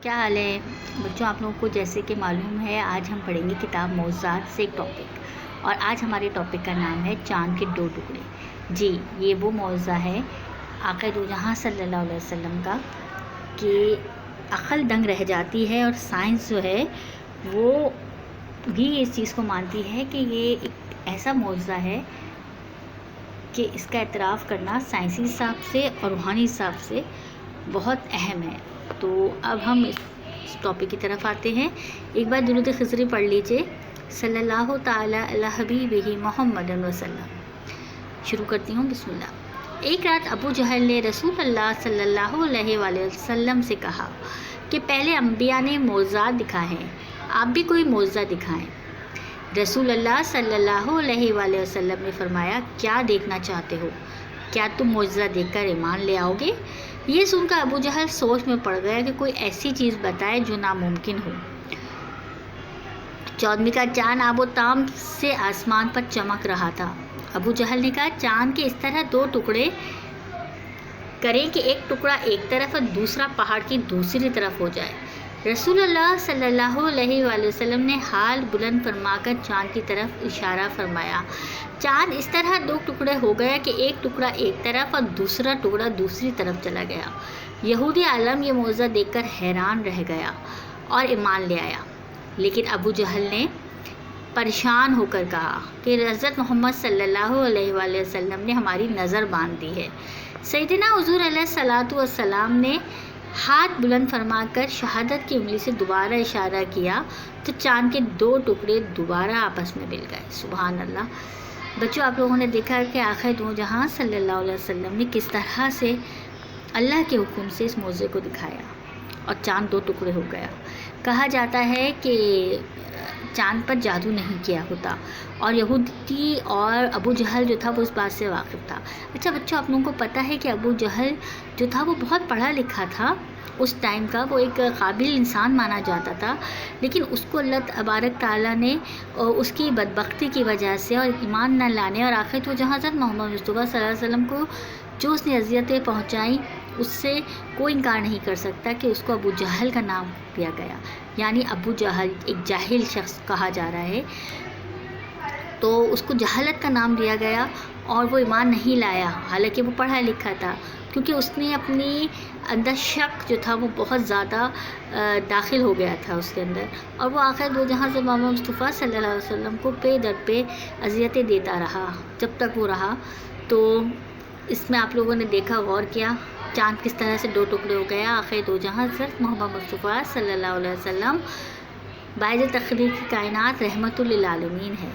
کیا حال ہے بچوں؟ آپ لوگوں کو جیسے کہ معلوم ہے آج ہم پڑھیں گے کتاب موضوعات سے ایک ٹاپک، اور آج ہمارے ٹاپک کا نام ہے چاند کے دو ٹکڑے۔ جی، یہ وہ موضوع ہے آقا دو جہاں صلی اللہ علیہ وسلم کا کہ عقل دنگ رہ جاتی ہے، اور سائنس جو ہے وہ بھی اس چیز کو مانتی ہے کہ یہ ایک ایسا موضوع ہے کہ اس کا اعتراف کرنا سائنسی حساب سے اور روحانی حساب سے بہت اہم ہے۔ تو اب ہم اس ٹاپک کی طرف آتے ہیں۔ ایک بار درود خضری پڑھ لیجئے، صلی اللہ تعالی علی حبیبہ محمد وسلم۔ شروع کرتی ہوں، بسم اللہ۔ ایک رات ابو جہل نے رسول اللہ صلی اللہ علیہ وآلہ وسلم سے کہا کہ پہلے انبیاء نے معجزات دکھائے ہیں، آپ بھی کوئی معجزہ دکھائیں۔ رسول اللہ صلی اللہ علیہ وآلہ وسلم نے فرمایا، کیا دیکھنا چاہتے ہو؟ کیا تم معجزہ دیکھ کر ایمان لے آؤ گے؟ یہ سن کر ابو جہل سوچ میں پڑ گیا کہ کوئی ایسی چیز بتائے جو ناممکن ہو۔ 14ویں کا چاند آب و تاب سے آسمان پر چمک رہا تھا۔ ابو جہل نے کہا، چاند کے اس طرح دو ٹکڑے کریں کہ ایک ٹکڑا ایک طرف اور دوسرا پہاڑ کی دوسری طرف ہو جائے۔ رسول اللہ صلی اللہ علیہ وآلہ وسلم نے ہاتھ بلند فرما کر چاند کی طرف اشارہ فرمایا۔ چاند اس طرح دو ٹکڑے ہو گیا کہ ایک ٹکڑا ایک طرف اور دوسرا ٹکڑا دوسری طرف چلا گیا۔ یہودی عالم یہ معجزہ دیکھ کر حیران رہ گیا اور ایمان لے آیا، لیکن ابو جہل نے پریشان ہو کر کہا کہ حضرت محمد صلی اللہ علیہ وآلہ وسلم نے ہماری نظر باندھ دی ہے۔ سیدنا حضور علیہ الصلوۃ والسلام نے ہاتھ بلند فرما کر شہادت کی انگلی سے دوبارہ اشارہ کیا تو چاند کے دو ٹکڑے دوبارہ آپس میں مل گئے۔ سبحان اللہ۔ بچوں، آپ لوگوں نے دیکھا کہ آخر دو جہاں صلی اللہ علیہ وسلم نے کس طرح سے اللہ کے حکم سے اس معجزے کو دکھایا اور چاند دو ٹکڑے ہو گیا۔ کہا جاتا ہے کہ چاند پر جادو نہیں کیا ہوتا، اور یہودی اور ابو جہل جو تھا وہ اس بات سے واقف تھا۔ اچھا بچوں، آپ لوگوں کو پتہ ہے کہ ابو جہل جو تھا وہ بہت پڑھا لکھا تھا، اس ٹائم کا وہ ایک قابل انسان مانا جاتا تھا، لیکن اس کو اللہ تبارک تعالیٰ نے اس کی بدبختی کی وجہ سے اور ایمان نہ لانے اور آخر تو جہاں حضرت محمد مصطفیٰ صلی اللہ علیہ وسلم کو جو اس نے اذیتیں پہنچائیں اس سے کوئی انکار نہیں کر سکتا کہ اس کو ابو جہل کا نام دیا گیا، یعنی ابو جہل ایک جاہل شخص کہا جا رہا ہے، تو اس کو جہالت کا نام دیا گیا اور وہ ایمان نہیں لایا، حالانکہ وہ پڑھا لکھا تھا، کیونکہ اس نے اپنی اندر شک جو تھا وہ بہت زیادہ داخل ہو گیا تھا اس کے اندر، اور وہ آخر دو جہاں سے محمد مصطفیٰ صلی اللہ علیہ وسلم کو پے در پہ اذیتیں دیتا رہا جب تک وہ رہا۔ تو اس میں آپ لوگوں نے دیکھا، غور کیا، چاند کس طرح سے دو ٹکڑے ہو گیا۔ آخر دو جہاں حضرت محمد مصطفیٰ صلی اللہ علیہ وسلم باعث تخلیق کائنات رحمت للعالمین ہے،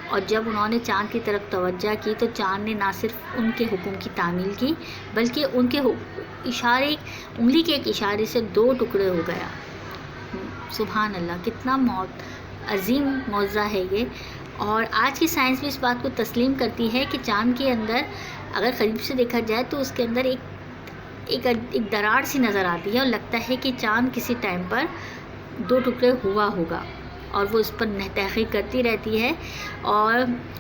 اور جب انہوں نے چاند کی طرف توجہ کی تو چاند نے نہ صرف ان کے حکم کی تعمیل کی بلکہ ان کے انگلی کے ایک اشارے سے دو ٹکڑے ہو گیا۔ سبحان اللہ، کتنا عظیم معجزہ ہے یہ، اور آج کی سائنس بھی اس بات کو تسلیم کرتی ہے کہ چاند کے اندر اگر قریب سے دیکھا جائے تو اس کے اندر ایک دراڑ سی نظر آتی ہے، اور لگتا ہے کہ چاند کسی ٹائم پر دو ٹکڑے ہوا ہوگا، اور وہ اس پر تحقیق کرتی رہتی ہے۔ اور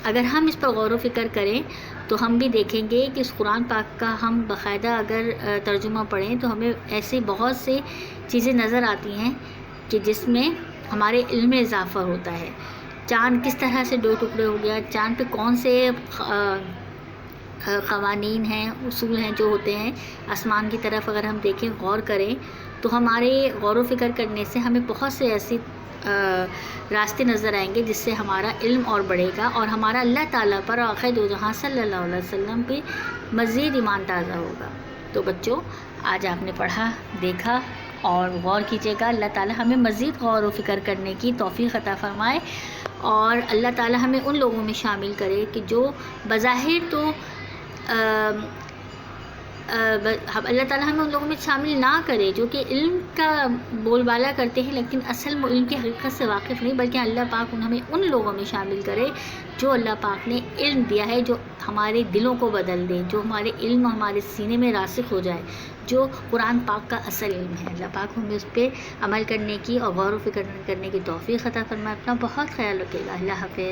اگر ہم اس پر غور و فکر کریں تو ہم بھی دیکھیں گے کہ اس قرآن پاک کا ہم باقاعدہ اگر ترجمہ پڑھیں تو ہمیں ایسی بہت سی چیزیں نظر آتی ہیں کہ جس میں ہمارے علم میں اضافہ ہوتا ہے۔ چاند کس طرح سے دو ٹکڑے ہو گیا، چاند پہ کون سے قوانین ہیں، اصول ہیں جو ہوتے ہیں، آسمان کی طرف اگر ہم دیکھیں، غور کریں تو ہمارے غور و فکر کرنے سے ہمیں بہت سے ایسی راستے نظر آئیں گے جس سے ہمارا علم اور بڑھے گا، اور ہمارا اللہ تعالیٰ پر آخر دو جہاں صلی اللہ علیہ وسلم پہ مزید ایمان تازہ ہوگا۔ تو بچوں، آج آپ نے پڑھا، دیکھا اور غور کیجیے گا۔ اللہ تعالیٰ ہمیں مزید غور و فکر کرنے کی توفیق عطا فرمائے، اور اللہ تعالیٰ ہمیں ان لوگوں میں شامل کرے کہ جو بظاہر تو اللہ تعالیٰ ہمیں ان لوگوں میں شامل نہ کرے جو کہ علم کا بول بالا کرتے ہیں لیکن اصل میں علم کی حقیقت سے واقف نہیں، بلکہ اللہ پاک ہمیں ان لوگوں میں شامل کرے جو اللہ پاک نے علم دیا ہے، جو ہمارے دلوں کو بدل دے، جو ہمارے علم ہمارے سینے میں راسخ ہو جائے، جو قرآن پاک کا اصل علم ہے۔ اللہ پاک ہمیں اس پہ عمل کرنے کی اور غور و فکر کرنے کی توفیق عطا فرمائے۔ اپنا بہت خیال رکھے گا۔ اللہ حافظ۔